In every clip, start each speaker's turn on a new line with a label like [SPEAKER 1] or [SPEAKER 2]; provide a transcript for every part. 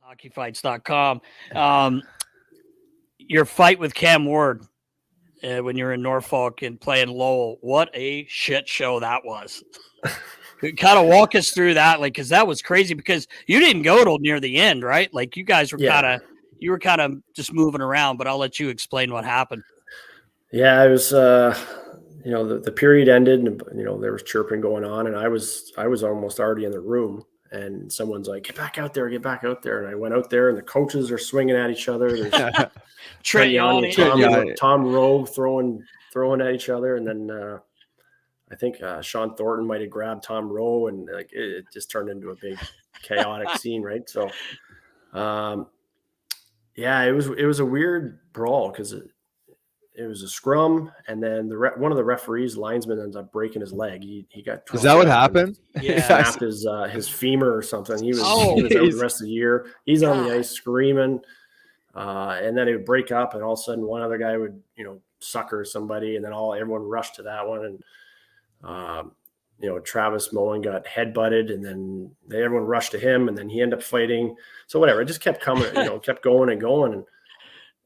[SPEAKER 1] hockeyfights.com. Your fight with Cam Ward when you're in Norfolk and playing Lowell, what a shit show that was. Kind of walk us through that, like, because that was crazy because you didn't go till near the end, right? Like you guys were kind of just moving around, but I'll let you explain what happened.
[SPEAKER 2] Yeah, it was, the period ended and, there was chirping going on, and I was almost already in the room, and someone's like, get back out there. And I went out there, and the coaches are swinging at each other. There's Tom Rowe throwing at each other. And then I think Sean Thornton might've grabbed Tom Rowe, and like, it just turned into a big chaotic scene. Right. So, it was a weird brawl because it was a scrum, and then one of the referees, linesman, ends up breaking his leg. He got.
[SPEAKER 3] Is that what happened?
[SPEAKER 2] He snapped his femur or something. He was out the rest of the year. He's on the ice screaming, and then it would break up, and all of a sudden one other guy would sucker somebody, and then everyone rushed to that one, and Travis Moen got headbutted, and then everyone rushed to him, and then he ended up fighting. So whatever, it just kept coming, kept going and going, and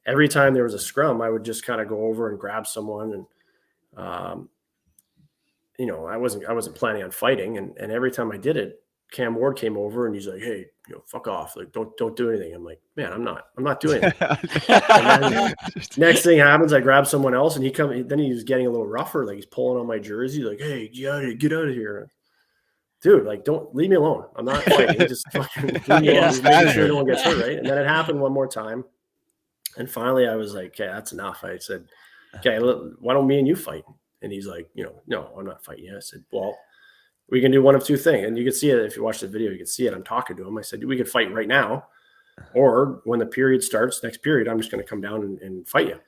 [SPEAKER 2] every time there was a scrum, I would just kind of go over and grab someone, and I wasn't planning on fighting, and every time I did it, Cam Ward came over and he's like, "Hey, fuck off! Like, don't do anything." I'm like, "Man, I'm not doing it." And then next thing happens, I grab someone else, and then he was getting a little rougher, like he's pulling on my jersey, like, "Hey, get out of here, dude! Like, don't leave me alone. I'm not fighting. Just fucking leave me alone. Make sure no one gets hurt, right?" And then it happened one more time. And finally, I was like, "Okay, that's enough." I said, "Okay, why don't me and you fight?" And he's like, "No, I'm not fighting you." I said, "Well, we can do one of two things." And you can see it if you watch the video. You can see it. I'm talking to him. I said, "We could fight right now, or when the period starts, next period, I'm just going to come down and fight you."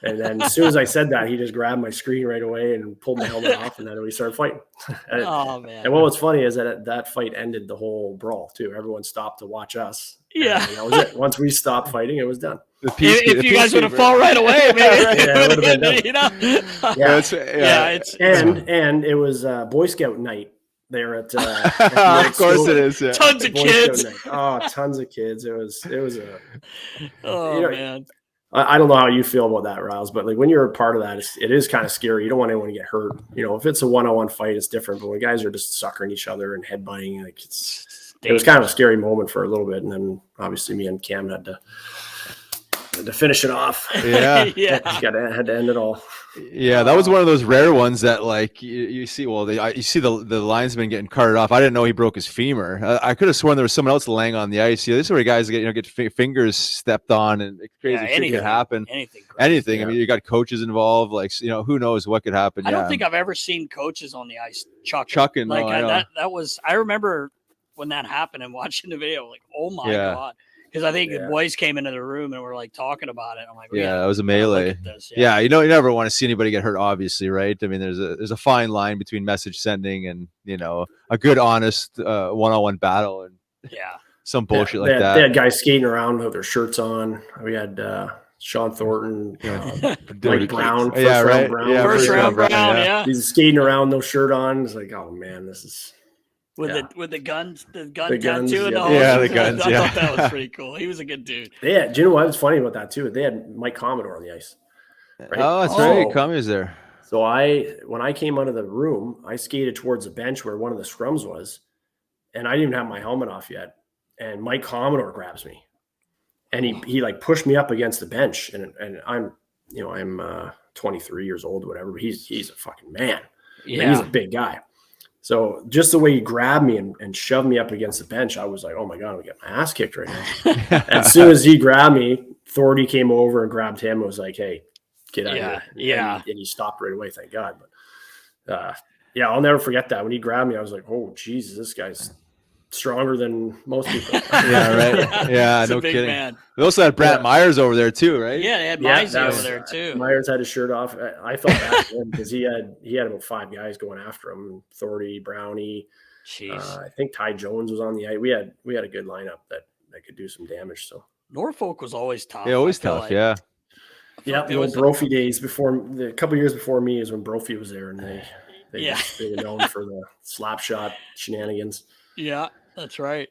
[SPEAKER 2] And then as soon as I said that, he just grabbed my screen right away and pulled my helmet off, and then we started fighting.
[SPEAKER 1] Oh man!
[SPEAKER 2] And what was funny is that fight ended the whole brawl too. Everyone stopped to watch us.
[SPEAKER 1] Yeah,
[SPEAKER 2] and that was it. Once we stopped fighting, it was done.
[SPEAKER 1] If you guys would have fallen right away, maybe
[SPEAKER 2] it would have been done. And it was Boy Scout night there at
[SPEAKER 3] of course school. It is. Yeah.
[SPEAKER 1] Tons of kids.
[SPEAKER 2] Oh, tons of kids. It was a.
[SPEAKER 1] Man.
[SPEAKER 2] I don't know how you feel about that, Riles, but like when you're a part of that, it is kind of scary. You don't want anyone to get hurt. If it's a one-on-one fight, it's different. But when guys are just suckering each other and headbutting, like it was kind of a scary moment for a little bit, and then obviously me and Cam had to finish it off.
[SPEAKER 3] Yeah,
[SPEAKER 2] had to end it all.
[SPEAKER 3] Yeah, that was one of those rare ones that, like, you see. Well, you see the linesman getting carted off. I didn't know he broke his femur. I could have sworn there was someone else laying on the ice. This is where guys get fingers stepped on, and crazy shit could happen. Anything. Yeah. I mean, you got coaches involved. Like, who knows what could happen.
[SPEAKER 1] I don't think I've ever seen coaches on the ice chucking.
[SPEAKER 3] Like
[SPEAKER 1] that was. I remember when that happened and watching the video. Like, oh my god. Because I think the boys came into the room and were like talking about it. I'm like,
[SPEAKER 3] that was a melee. Yeah, you never want to see anybody get hurt, obviously, right? I mean, there's a fine line between message sending and a good, honest one-on-one battle and some bullshit like that.
[SPEAKER 2] They had guys skating around with their shirts on. We had Sean Thornton, Mike Brown,
[SPEAKER 1] first round Brown. Yeah,
[SPEAKER 2] he's skating around, no shirt on. It's like, oh man, this is.
[SPEAKER 1] With the guns, the gun
[SPEAKER 2] tattoo,
[SPEAKER 1] and
[SPEAKER 3] the guns.
[SPEAKER 1] I thought that was pretty cool. He was a good dude.
[SPEAKER 2] Do you know what was funny about that too? They had Mike Commodore on the ice.
[SPEAKER 3] Right? Oh, that's right. Commodore there.
[SPEAKER 2] So when I came out of the room, I skated towards the bench where one of the scrums was, and I didn't even have my helmet off yet. And Mike Commodore grabs me, and he like pushed me up against the bench, and I'm 23 years old, or whatever. But he's a fucking man. Yeah, he's a big guy. So just the way he grabbed me and shoved me up against the bench, I was like, oh my God, I'm going to get my ass kicked right now. As soon as he grabbed me, Thordy came over and grabbed him and was like, hey, get out of here.
[SPEAKER 1] Yeah.
[SPEAKER 2] And he stopped right away, thank God. But I'll never forget that. When he grabbed me, I was like, oh, Jesus, this guy's stronger than most people.
[SPEAKER 3] Yeah, right. Yeah, no kidding. Man. We also had Brant Myers over there too, right?
[SPEAKER 1] Yeah, they had Myers over there too.
[SPEAKER 2] Myers had his shirt off. I felt bad for him because he had about 5 guys going after him. Thordy, Brownie. I think Ty Jones was on the ice. We had a good lineup that could do some damage. So
[SPEAKER 1] Norfolk was always tough.
[SPEAKER 3] Yeah, always tough. Yeah.
[SPEAKER 2] Yeah, the old Brophy days a couple years before me is when Brophy was there, and they were known for the slap shot shenanigans.
[SPEAKER 1] Yeah, that's right.